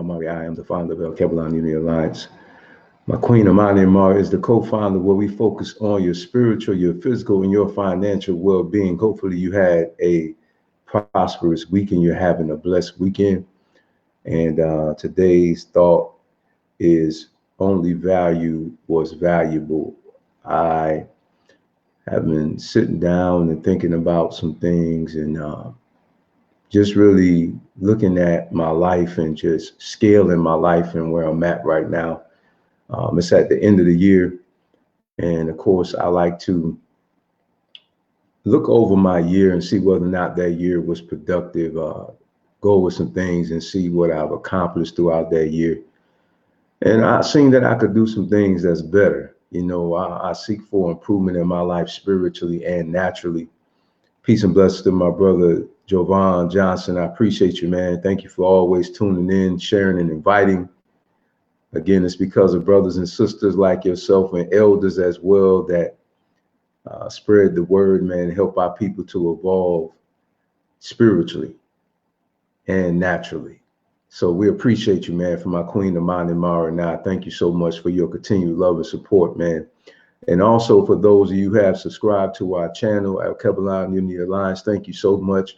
Amari. I am the founder of El Kebalan Unity Alliance. My queen, Amani Amari, is the co-founder where we focus on your spiritual, your physical, and your financial well-being. Hopefully you had a prosperous weekend. You're having a blessed weekend. And today's thought is only value was valuable. I have been sitting down and thinking about some things and just really looking at my life and just scaling my life and where I'm at right now. It's at the end of the year. And of course, I like to look over my year and see whether or not that year was productive, go over some things and see what I've accomplished throughout that year. And I seen that I could do some things that's better. You know, I seek for improvement in my life spiritually and naturally. Peace and blessings to my brother, Jovan Johnson. I appreciate you, man. Thank you for always tuning in, sharing, and inviting. Again, it's because of brothers and sisters like yourself and elders as well that spread the word, man, help our people to evolve spiritually and naturally. So we appreciate you, man, for my queen, Amani Mara. Now, thank you so much for your continued love and support, man. And also for those of you who have subscribed to our channel, El Kebalan Unity Alliance, thank you so much.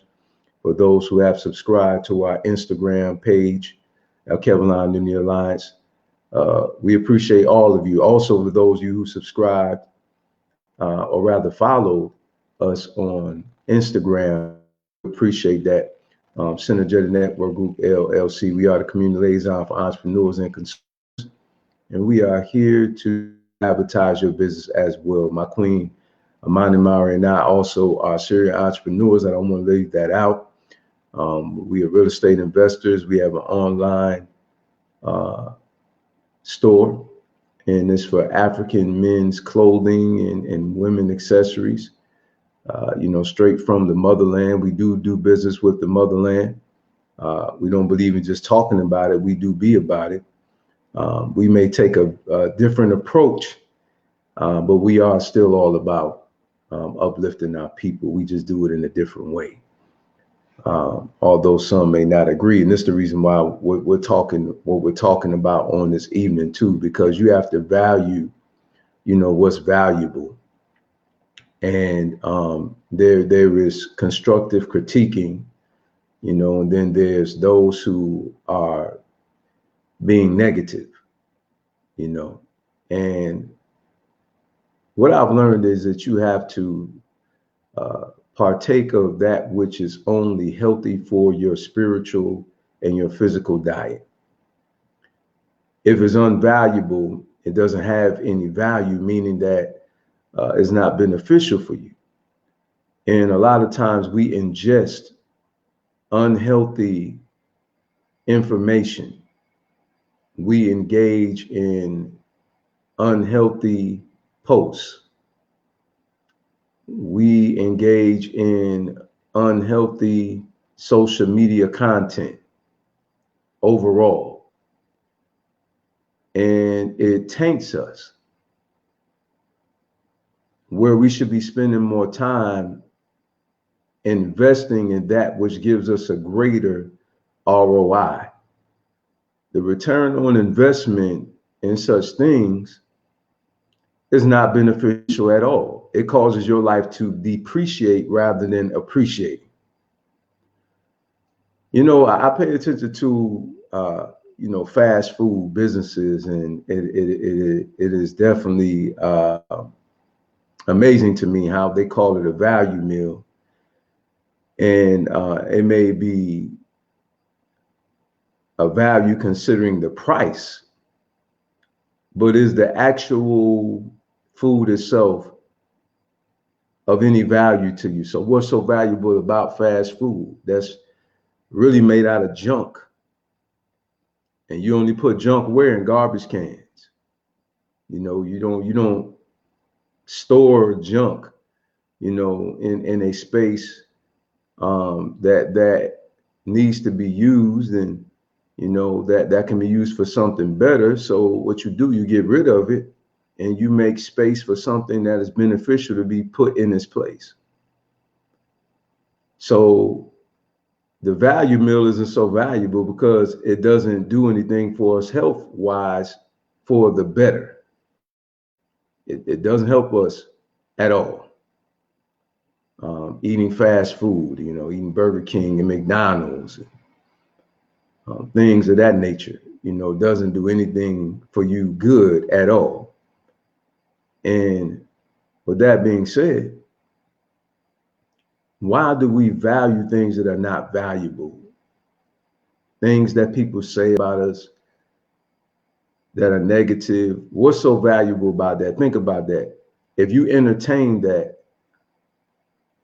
For those who have subscribed to our Instagram page, El Kebalan Unity Alliance, we appreciate all of you. Also, for those of you who subscribed, or rather followed us on Instagram, appreciate that. Synergetic Network Group LLC. We are the community liaison for entrepreneurs and consumers, and we are here to advertise your business as well. My queen, Amani Mari, and I also are serial entrepreneurs. I don't want to leave that out. We are real estate investors. We have an online store, and it's for African men's clothing and women accessories. You know, straight from the motherland. We do business with the motherland. We don't believe in just talking about it. We do be about it. We may take a different approach, but we are still all about uplifting our people. We just do it in a different way. Although some may not agree. And this is the reason why we're talking what we're talking about on this evening too, because you have to value, you know, what's valuable. And there is constructive critiquing, you know, and then there's those who are being negative, you know. And what I've learned is that you have to partake of that which is only healthy for your spiritual and your physical diet. If it's unvaluable, it doesn't have any value, meaning that is not beneficial for you. And a lot of times we ingest unhealthy information. We engage in unhealthy posts. We engage in unhealthy social media content overall. And it taints us, where we should be spending more time investing in that which gives us a greater ROI. The return on investment in such things is not beneficial at all. It causes your life to depreciate rather than appreciate. You know, I pay attention to, you know, fast food businesses, and it is definitely amazing to me how they call it a value meal. And it may be a value considering the price, but is the actual food itself of any value to you? So what's so valuable about fast food that's really made out of junk? And you only put junk where? In garbage cans. You know, you don't store junk, you know, in a space that needs to be used, and you know that can be used for something better. So what you do, you get rid of it and you make space for something that is beneficial to be put in its place. So the value meal isn't so valuable because it doesn't do anything for us health wise for the better. It doesn't help us at all. Eating fast food, you know, eating Burger King and McDonald's, things of that nature, you know, doesn't do anything for you good at all. And with that being said, why do we value things that are not valuable? Things that people say about us that are negative. What's so valuable about that? Think about that. If you entertain that,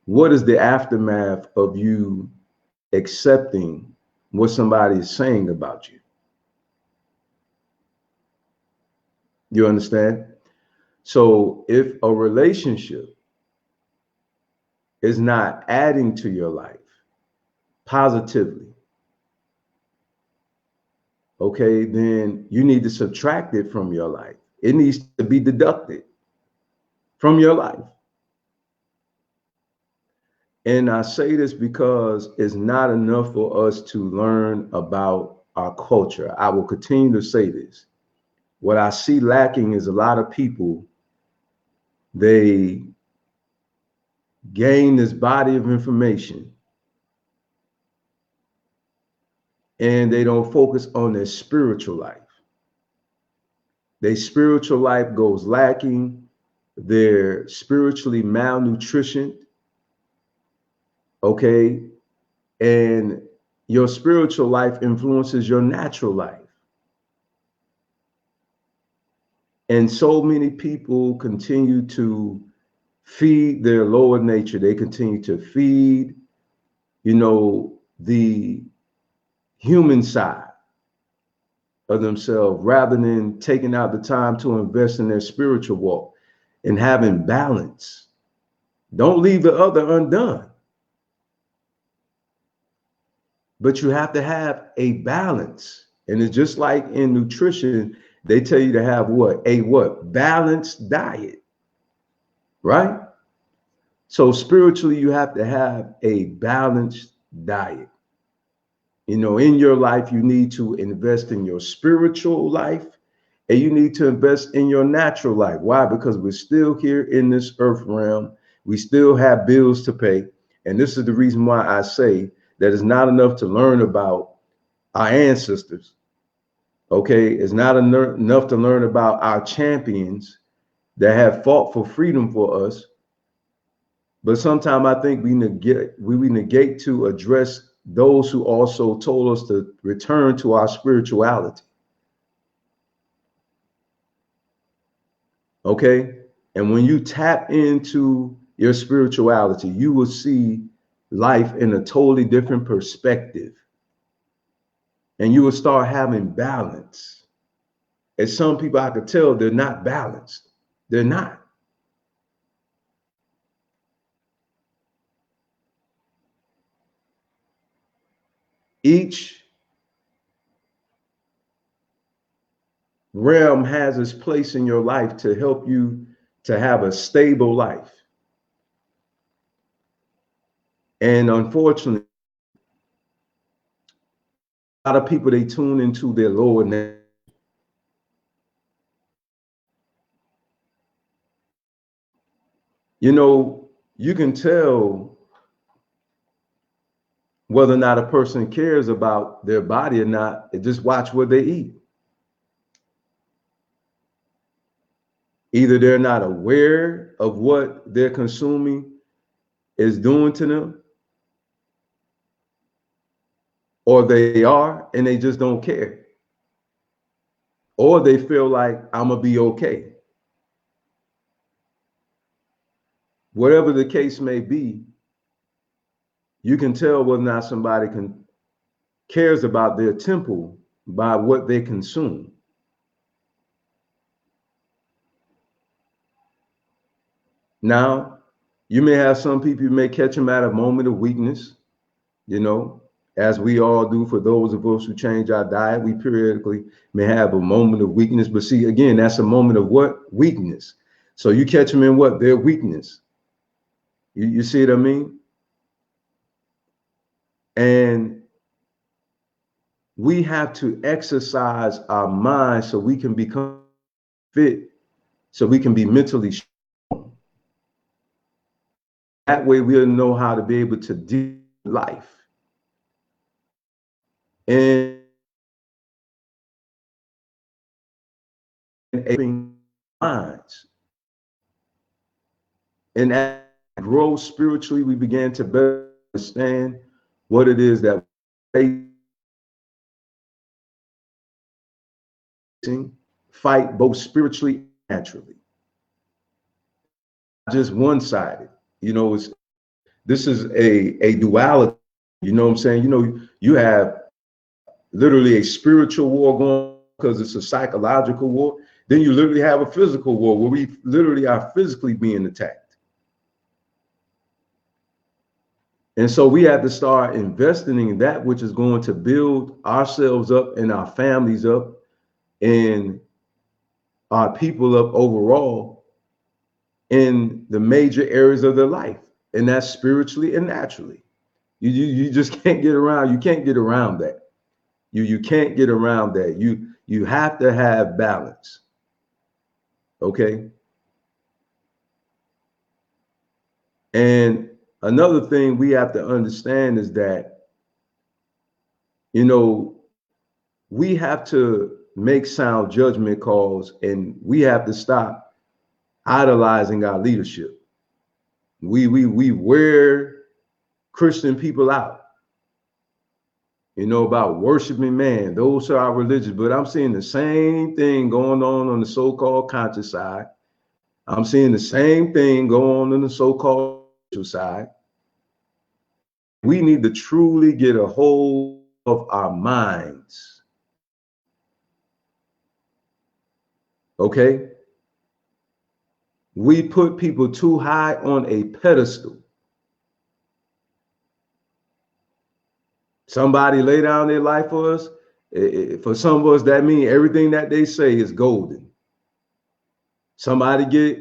what is the aftermath of you accepting what somebody is saying about you? You understand? So if a relationship is not adding to your life positively, okay, then you need to subtract it from your life. It needs to be deducted from your life. And I say this because it's not enough for us to learn about our culture. I will continue to say this. What I see lacking is a lot of people, they gain this body of information and they don't focus on their spiritual life. Their spiritual life goes lacking. They're spiritually malnutritioned. Okay. And your spiritual life influences your natural life. And so many people continue to feed their lower nature. They continue to feed, you know, the human side of themselves rather than taking out the time to invest in their spiritual walk and having balance. Don't leave the other undone. But you have to have a balance. And it's just like in nutrition, they tell you to have what? A what? Balanced diet, right? So spiritually, you have to have a balanced diet. You know, in your life, you need to invest in your spiritual life and you need to invest in your natural life. Why? Because we're still here in this earth realm. We still have bills to pay. And this is the reason why I say that it's not enough to learn about our ancestors. Okay, it's not enough to learn about our champions that have fought for freedom for us. But sometimes I think we negate to address those who also told us to return to our spirituality. Okay, and when you tap into your spirituality, you will see life in a totally different perspective. And you will start having balance. And some people, I could tell they're not balanced. They're not. Each realm has its place in your life to help you to have a stable life. And unfortunately, a lot of people, they tune into their lower nature. You know, you can tell whether or not a person cares about their body or not. Just watch what they eat. Either they're not aware of what they're consuming is doing to them, or they are and they just don't care. Or they feel like I'm gonna be okay. Whatever the case may be, you can tell whether or not somebody cares about their temple by what they consume. Now, you may have some people, you may catch them at a moment of weakness, you know, as we all do. For those of us who change our diet, we periodically may have a moment of weakness. But see, again, that's a moment of what? Weakness. So you catch them in what? Their weakness. You see what I mean? And we have to exercise our mind so we can become fit, so we can be mentally strong. That way we'll know how to be able to deal with life. And minds. And as we grow spiritually, we begin to better understand what it is that we fight both spiritually and naturally. Just one-sided. This is a duality. You know what I'm saying? You have literally a spiritual war going because it's a psychological war. Then you literally have a physical war where we literally are physically being attacked. And so we have to start investing in that which is going to build ourselves up and our families up and our people up overall in the major areas of their life. And that's spiritually and naturally. You just can't get around. You can't get around that. You can't get around that. You have to have balance. Okay. And another thing we have to understand is that, we have to make sound judgment calls, and we have to stop idolizing our leadership. We wear Christian people out, about worshiping man. Those are our religions, but I'm seeing the same thing going on the so-called conscious side. I'm seeing the same thing going on the so-called side. We need to truly get a hold of our minds. Okay? We put people too high on a pedestal. Somebody lay down their life for us. For some of us, that means everything that they say is golden. Somebody get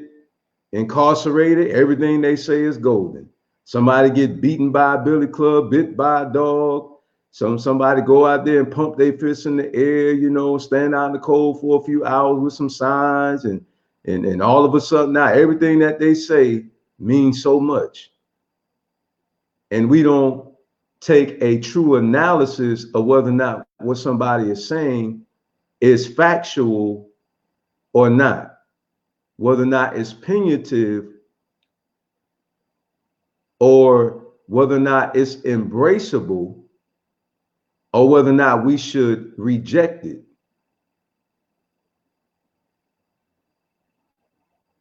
incarcerated, everything they say is golden. Somebody get beaten by a billy club, bit by a dog. Somebody go out there and pump their fists in the air, stand out in the cold for a few hours with some signs, and all of a sudden now everything that they say means so much. And we don't take a true analysis of whether or not what somebody is saying is factual or not, whether or not it's punitive or whether or not it's embraceable or whether or not we should reject it.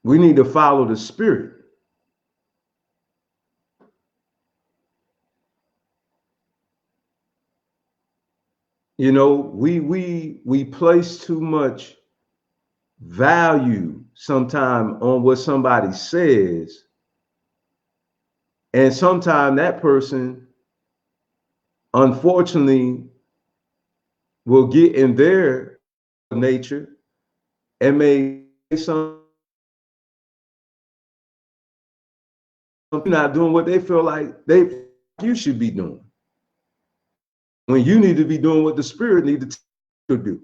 We need to follow the spirit. We place too much value sometimes on what somebody says, and sometimes that person, unfortunately, will get in their nature and may say something not doing what they feel like you should be doing, when you need to be doing what the spirit needs to do.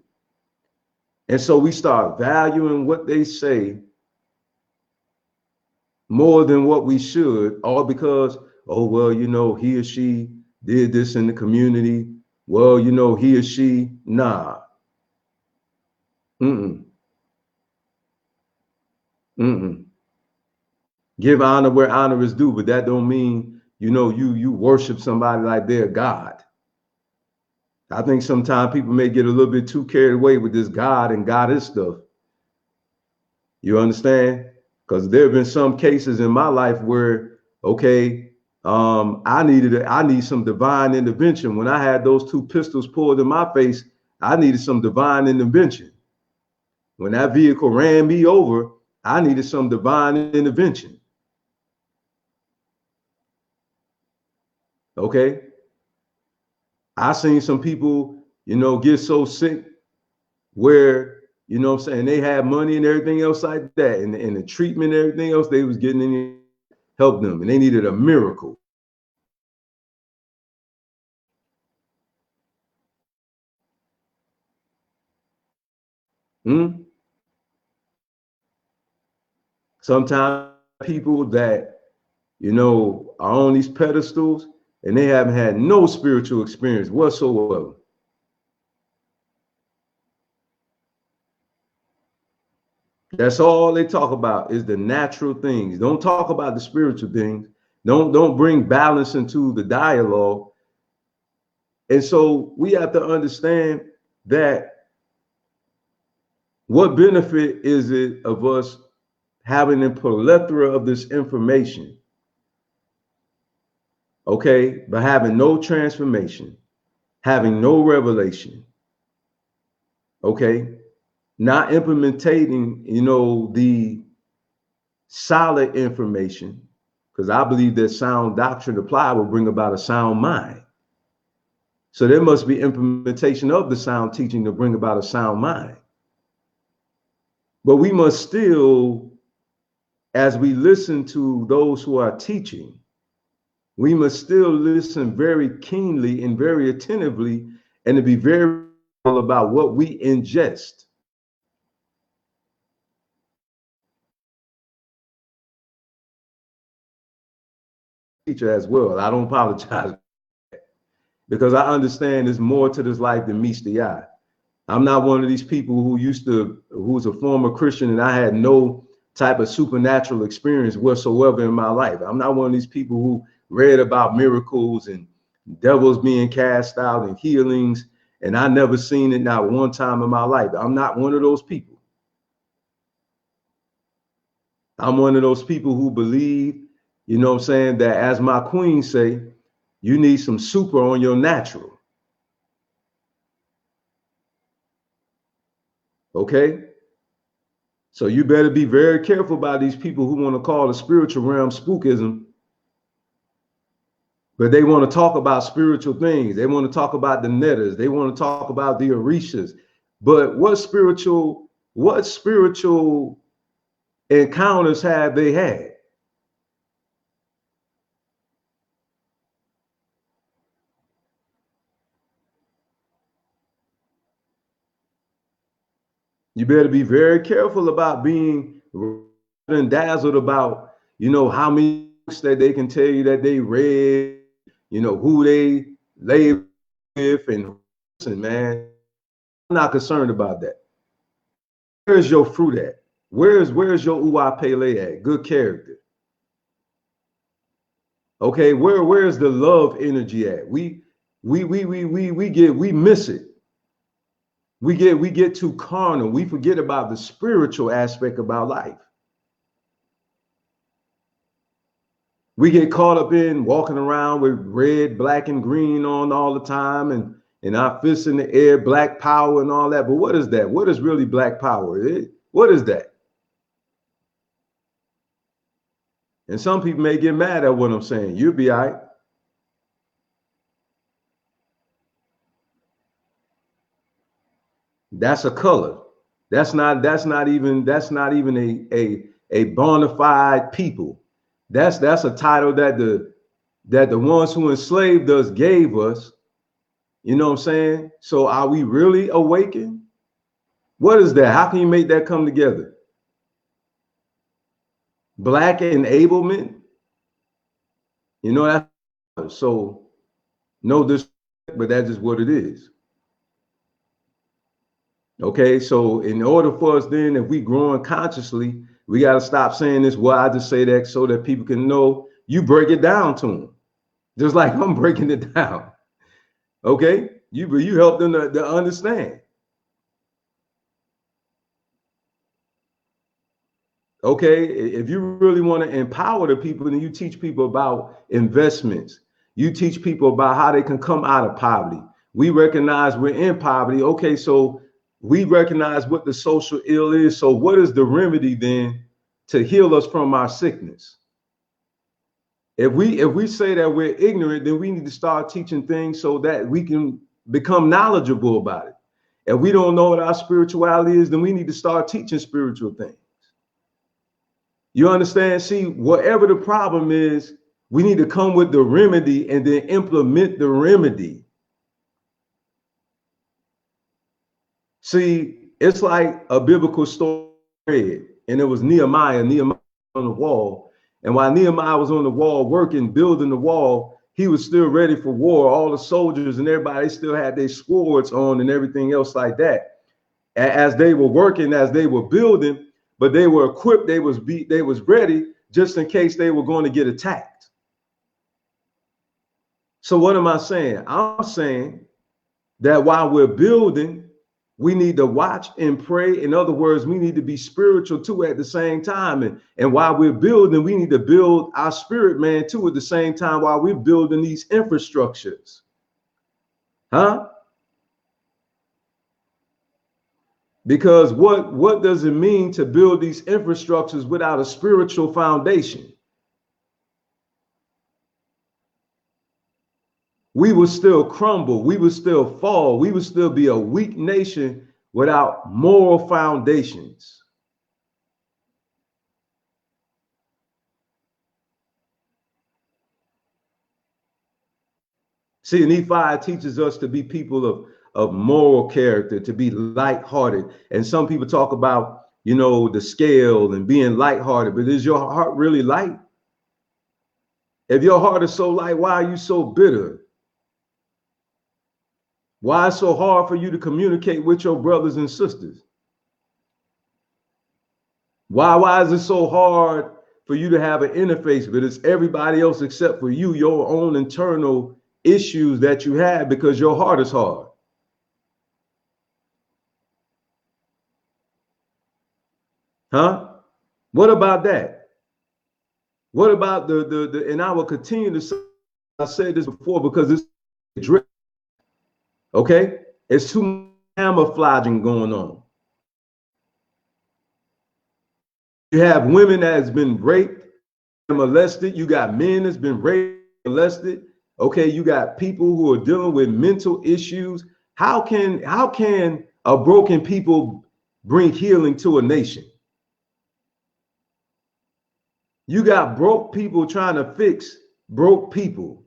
And so we start valuing what they say more than what we should, all because, oh, well, he or she did this in the community. Well, he or she, nah. Give honor where honor is due, but that don't mean, you worship somebody like they're God. I think sometimes people may get a little bit too carried away with this God and goddess stuff. You understand? Because there have been some cases in my life where, okay, I need some divine intervention. When I had those two pistols pulled in my face, I needed some divine intervention. When that vehicle ran me over, I needed some divine intervention. Okay. I seen some people, get so sick where, what I'm saying, they had money and everything else like that, and the treatment and everything else they was getting in help them, and they needed a miracle. Sometimes people that, you know, are on these pedestals and they haven't had no spiritual experience whatsoever. That's all they talk about is the natural things. Don't talk about the spiritual things. Don't bring balance into the dialogue. And so we have to understand that what benefit is it of us having a plethora of this information, okay, but having no transformation, having no revelation, okay, not implementing, you know, the solid information, because I believe that sound doctrine applied will bring about a sound mind. So there must be implementation of the sound teaching to bring about a sound mind. But we must still, as we listen to those who are teaching, we must still listen very keenly and very attentively, and to be very careful about what we ingest. Teacher as well. I don't apologize because I understand there's more to this life than meets the eye. I'm not one of these people who's a former Christian and I had no type of supernatural experience whatsoever in my life. I'm not one of these people who read about miracles and devils being cast out and healings, and I never seen it not one time in my life. I'm not one of those people. I'm one of those people who believe, you know what I'm saying, that as my queen say, you need some super on your natural. Okay? So you better be very careful about these people who want to call the spiritual realm spookism, but they want to talk about spiritual things. They want to talk about the netters. They want to talk about the orishas. But what spiritual encounters have they had? You better be very careful about being dazzled about, you know, how many books that they can tell you that they read, you know, who they lay with, and listen, man, I'm not concerned about that. Where's your fruit at? Where's your Uwa Pele at? Good character. Okay, where's the love energy at? We miss it. We get too carnal. We forget about the spiritual aspect about life. We get caught up in walking around with red, black, and green on all the time, and our fists in the air, black power and all that. But what is that? What is really black power? What is that? And some people may get mad at what I'm saying. You'll be all right. That's a color. That's not even a bona fide people. That's a title that the ones who enslaved us gave us. You know what I'm saying? So are we really awakened? What is that? How can you make that come together? Black enablement. You know that. So no disrespect, but that's just what it is. Okay, so in order for us then, if we growing consciously, we got to stop saying this. Well, I just say that so that people can know. You break it down to them, just like I'm breaking it down. Okay, you help them to understand. Okay, if you really want to empower the people, then you teach people about investments. You teach people about how they can come out of poverty. We recognize we're in poverty. Okay, so we recognize what the social ill is. So what is the remedy then to heal us from our sickness? If we say that we're ignorant, then we need to start teaching things so that we can become knowledgeable about it. If we don't know what our spirituality is, then we need to start teaching spiritual things. You understand? See, whatever the problem is, we need to come with the remedy and then implement the remedy. See, it's like a biblical story, and it was Nehemiah on the wall. And while Nehemiah was on the wall working, building the wall, he was still ready for war. All the soldiers and everybody still had their swords on and everything else like that. As they were working, as they were building, but they were equipped, they was ready just in case they were going to get attacked. So what am I saying? I'm saying that while we're building, we need to watch and pray. In other words, we need to be spiritual too at the same time. And while we're building, we need to build our spirit man too at the same time while we're building these infrastructures. Huh? Because what does it mean to build these infrastructures without a spiritual foundation? We will still crumble. We will still fall. We will still be a weak nation without moral foundations. See, Nephi teaches us to be people of moral character, to be lighthearted. And some people talk about, you know, the scale and being lighthearted, but is your heart really light? If your heart is so light, why are you so bitter? Why it's so hard for you to communicate with your brothers and sisters? Why is it so hard for you to have an interface, but it's everybody else except for you, your own internal issues that you have because your heart is hard? Huh? What about that? What about the and I will continue to say, I said this before because it's drift. Okay, it's too much camouflaging going on. You have women that has been raped and molested. You got men that's been raped and molested. Okay, you got people who are dealing with mental issues. How can a broken people bring healing to a nation? You got broke people trying to fix broke people.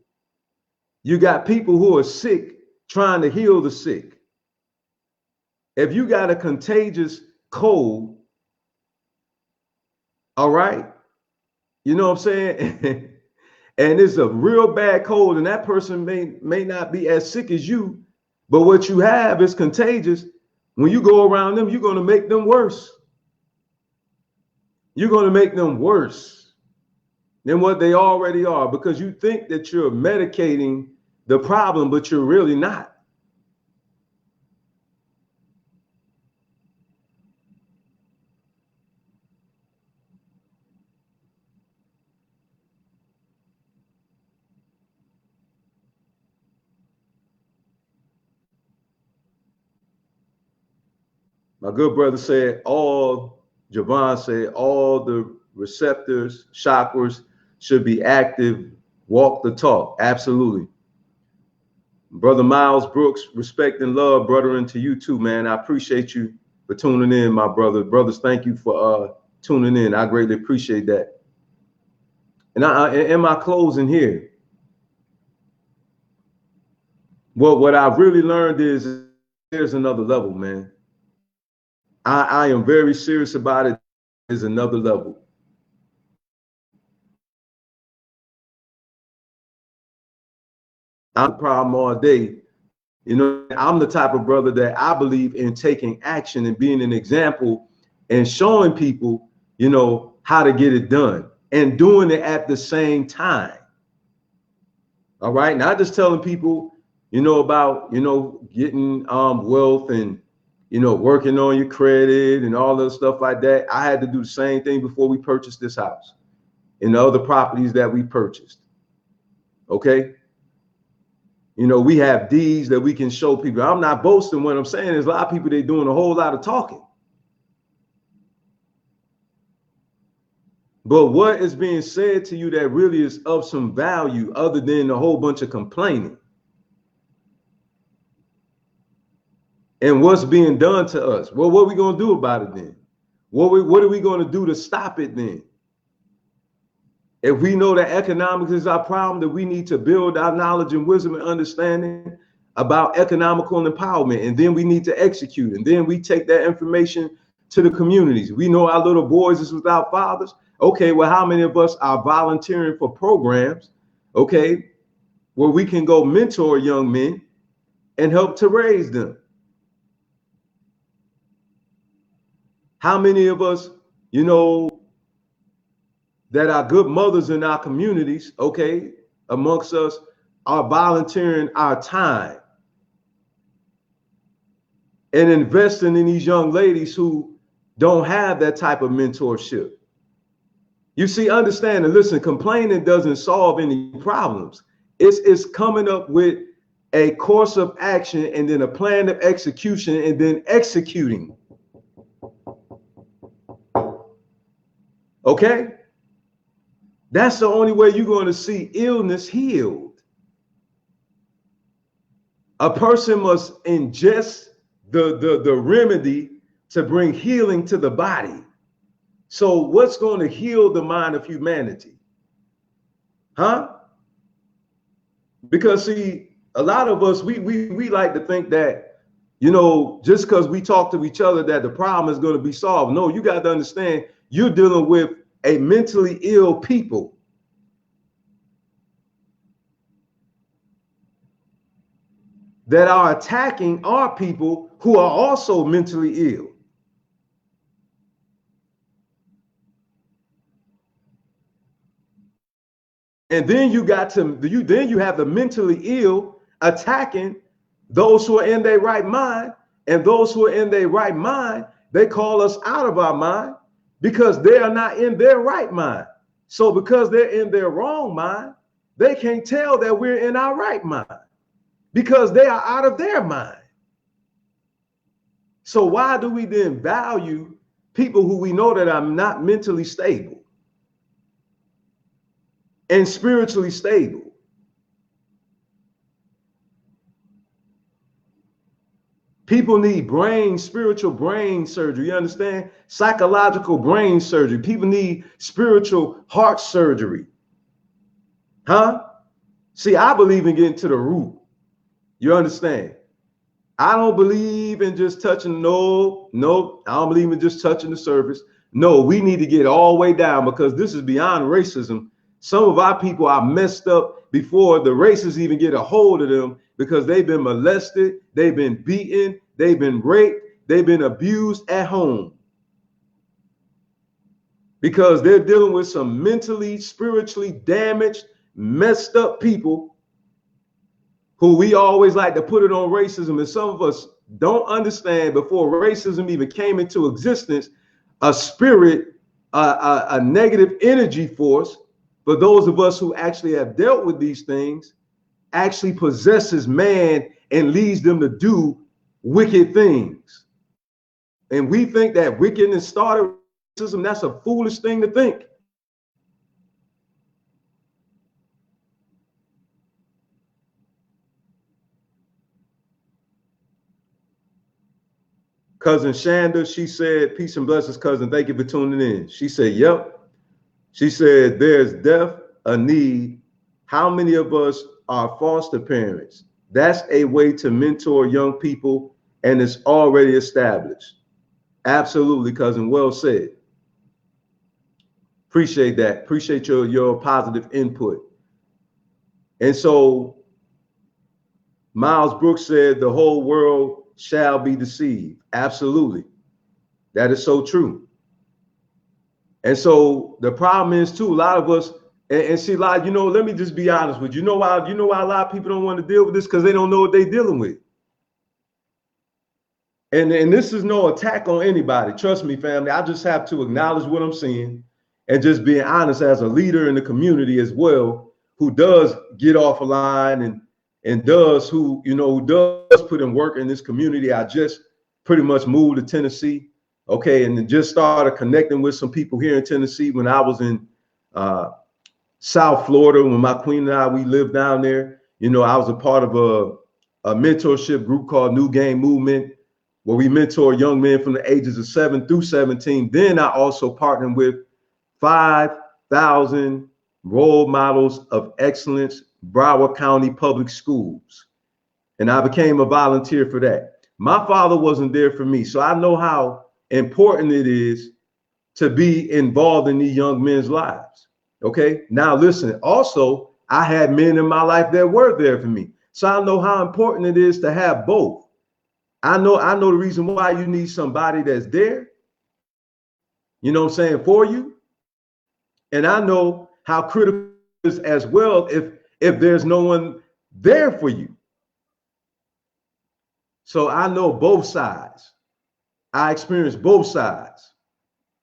You got people who are sick trying to heal the sick. If you got a contagious cold, all right, you know what I'm saying? And it's a real bad cold, and that person may not be as sick as you, but what you have is contagious. When you go around them, you're going to make them worse. You're going to make them worse than what they already are because you think that you're medicating the problem, but you're really not. My good brother said Javon said all the receptors, chakras should be active, walk the talk. Absolutely. Brother Miles Brooks, respect and love, brother, and to you too, man. I appreciate you for tuning in, my brother. Brothers, thank you for tuning in. I greatly appreciate that. And in my closing here, what I've really learned is there's another level, man. I am very serious about it. There's another level. I'm the problem all day. You know, I'm the type of brother that I believe in taking action and being an example and showing people, you know, how to get it done and doing it at the same time. All right. Not just telling people, you know, about, you know, getting wealth and, you know, working on your credit and all the stuff like that. I had to do the same thing before we purchased this house and the other properties that we purchased. Okay. You know, we have deeds that we can show people. I'm not boasting. What I'm saying is a lot of people, they're doing a whole lot of talking. But what is being said to you that really is of some value other than a whole bunch of complaining? And what's being done to us? Well, what are we going to do about it then? What are we going to do to stop it then? If we know that economics is our problem, that we need to build our knowledge and wisdom and understanding about economical empowerment, and then we need to execute, and then we take that information to the communities. We know our little boys is without fathers. Okay, well, how many of us are volunteering for programs, okay, where we can go mentor young men and help to raise them? How many of us, you know, that are good mothers in our communities, okay, amongst us, are volunteering our time and investing in these young ladies who don't have that type of mentorship? You see, understand and listen, complaining doesn't solve any problems. It's coming up with a course of action and then a plan of execution and then executing. Okay? That's the only way you're going to see illness healed. A person must ingest the remedy to bring healing to the body. So what's going to heal the mind of humanity? Huh? Because see, a lot of us, we like to think that, you know, just because we talk to each other that the problem is going to be solved. No, you got to understand, you're dealing with a mentally ill people. That are attacking our people who are also mentally ill. And then you have the mentally ill attacking those who are in their right mind, and those who are in their right mind, they call us out of our mind because they are not in their right mind. So because they're in their wrong mind, they can't tell that we're in our right mind because they are out of their mind. So why do we then value people who we know that are not mentally stable and spiritually stable? People need spiritual brain surgery. You understand? Psychological brain surgery. People need spiritual heart surgery. Huh? See, I believe in getting to the root. You understand? I don't believe in just touching, no, I don't believe in just touching the surface. No, we need to get all the way down because this is beyond racism. Some of our people are messed up before the racists even get a hold of them because they've been molested, they've been beaten, they've been raped, they've been abused at home. Because they're dealing with some mentally, spiritually damaged, messed up people who we always like to put it on racism. And some of us don't understand before racism even came into existence, a spirit, a negative energy force, for those of us who actually have dealt with these things, actually possesses man and leads them to do wicked things. And we think that wickedness started racism. That's a foolish thing to think. Cousin Shanda, she said, peace and blessings, cousin. Thank you for tuning in. She said, yep. She said, there's death, a need. How many of us are foster parents? That's a way to mentor young people, and it's already established. Absolutely, cousin. Well said. Appreciate that. Appreciate your positive input. And so Miles Brooks said, the whole world shall be deceived. Absolutely. That is so true. And so the problem is too, a lot of us, and see, like, you know, let me just be honest with you. You know why a lot of people don't want to deal with this? Because they don't know what they're dealing with. And this is no attack on anybody. Trust me, family. I just have to acknowledge what I'm seeing and just being honest as a leader in the community as well, who does get off a line and does who does put in work in this community. I just pretty much moved to Tennessee. Okay, and then just started connecting with some people here in Tennessee when I was in South Florida, when my queen and I, we lived down there. You know, I was a part of a mentorship group called New Game Movement, where we mentor young men from the ages of 7 through 17. Then I also partnered with 5,000 role models of excellence, Broward County Public Schools. and I became a volunteer for that. My father wasn't there for me, so I know how important it is to be involved in these young men's lives. Okay, now listen, also, I had men in my life that were there for me. So I know how important it is to have both. I know the reason why you need somebody that's there, you know what I'm saying, for you. And I know how critical it is as well if there's no one there for you. So I know both sides. I experienced both sides.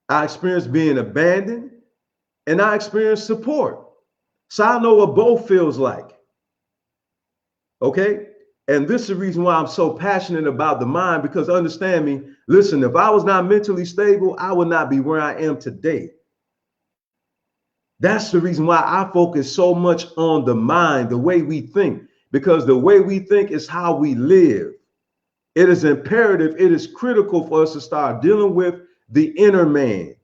I experienced being abandoned and I experienced support. So I know what both feels like. Okay? And this is the reason why I'm so passionate about the mind, because understand me, listen, if I was not mentally stable, I would not be where I am today. That's the reason why I focus so much on the mind, the way we think, because the way we think is how we live. It is imperative, it is critical for us to start dealing with the inner man,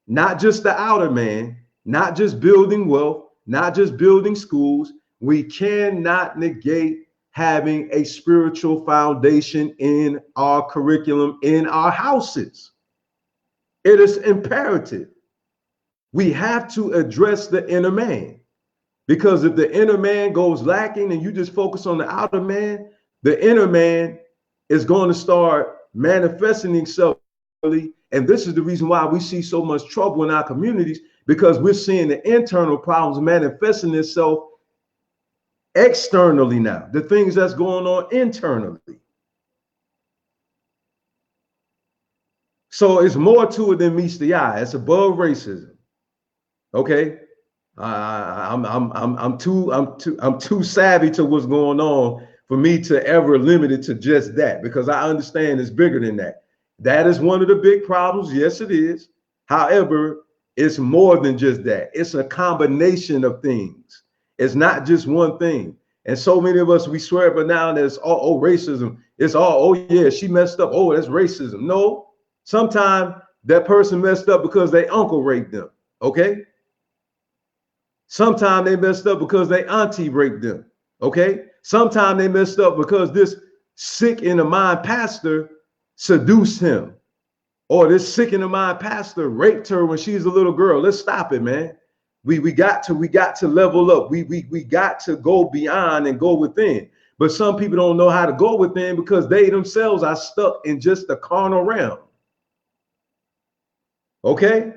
not just the outer man, not just building wealth, not just building schools. We cannot negate having a spiritual foundation in our curriculum, in our houses. It is imperative. We have to address the inner man, because if the inner man goes lacking and you just focus on the outer man, the inner man is going to start manifesting himself. And this is the reason why we see so much trouble in our communities, because we're seeing the internal problems manifesting itself externally now, the things that's going on internally. So it's more to it than meets the eye. It's above racism. Okay, I'm too savvy to what's going on for me to ever limit it to just that, because I understand it's bigger than that. That is one of the big problems. Yes, it is. However, it's more than just that. It's a combination of things. It's not just one thing. And so many of us, we swear, but now that it's all racism. It's all, oh yeah, she messed up. Oh, that's racism. No, sometimes that person messed up because their uncle raped them. Okay. Sometimes they messed up because their auntie raped them. Okay. Sometimes they messed up because this sick in the mind pastor seduced him, or this sick in the mind pastor raped her when she's a little girl. Let's stop it, man. We got to level up. We got to go beyond and go within. But some people don't know how to go within because they themselves are stuck in just the carnal realm. Okay?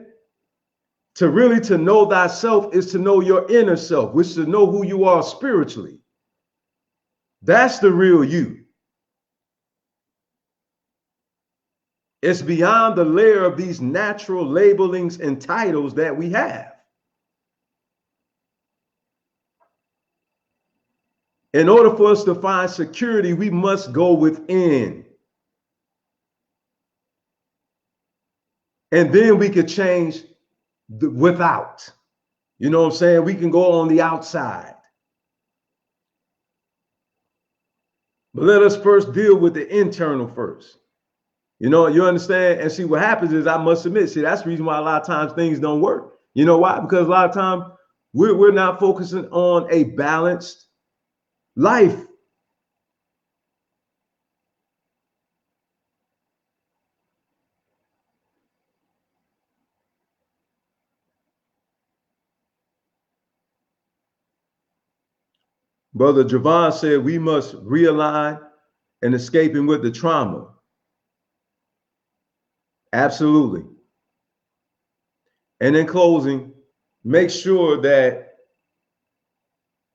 To know thyself is to know your inner self, which is to know who you are spiritually. That's the real you. It's beyond the layer of these natural labelings and titles that we have. In order for us to find security, we must go within. And then we could change the without. You know what I'm saying? We can go on the outside. But let us first deal with the internal first. You know, you understand? And see, what happens is, I must admit, see, that's the reason why a lot of times things don't work. You know why? Because a lot of times we're not focusing on a balanced life. Brother Javon said we must realign and escaping with the trauma. Absolutely. And in closing, make sure that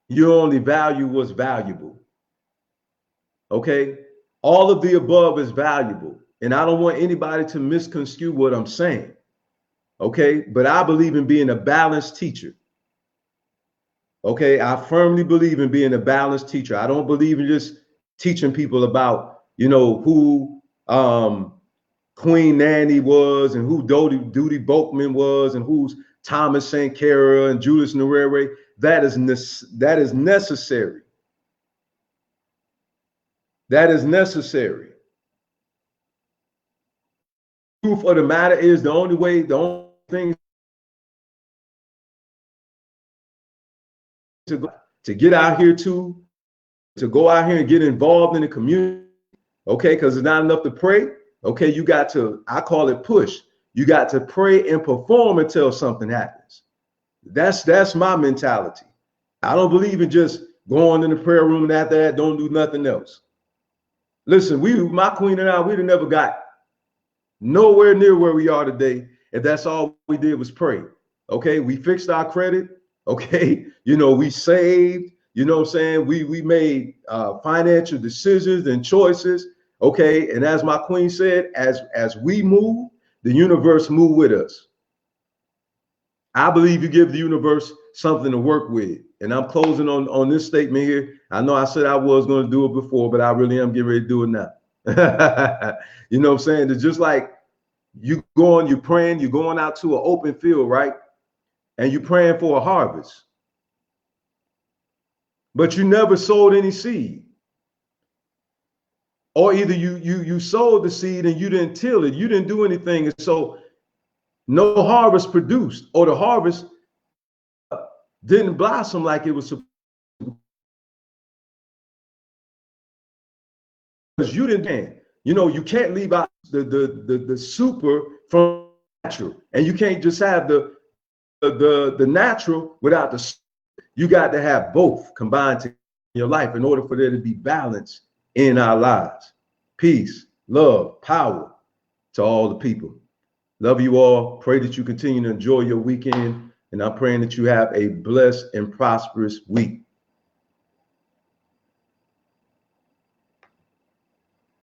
you only value what's valuable. Okay? All of the above is valuable. And I don't want anybody to misconstrue what I'm saying. Okay? But I believe in being a balanced teacher. Okay? I firmly believe in being a balanced teacher. I don't believe in just teaching people about, you know, who Queen Nanny was and who Duty Boatman was and who's Thomas Sankara and Julius Nyerere. That is necessary. That is necessary. The truth of the matter is, the only thing to get out here to to go out here and get involved in the community, okay, because it's not enough to pray. Okay, you got to, I call it push. You got to pray and perform until something happens. That's my mentality. I don't believe in just going in the prayer room and after that, don't do nothing else. Listen, my queen and I, we'd have never got nowhere near where we are today if that's all we did was pray. Okay, we fixed our credit. Okay, you know, we saved. You know what I'm saying? We made financial decisions and choices. Okay, and as my queen said, as we move, the universe move with us. I believe you give the universe something to work with. And I'm closing on this statement here. I know I said I was going to do it before, but I really am getting ready to do it now. You know what I'm saying? It's just like you're praying, you're going out to an open field, right? And you're praying for a harvest. But you never sowed any seed. Or either you sowed the seed and you didn't till it, you didn't do anything, and so no harvest produced, or the harvest didn't blossom like it was supposed to. Because you didn't, you know, you can't leave out the super from natural, and you can't just have the natural without the. You got to have both combined in your life in order for there to be balance in our lives. Peace, love, power to all the people. Love you all. Pray that you continue to enjoy your weekend. And I'm praying that you have a blessed and prosperous week.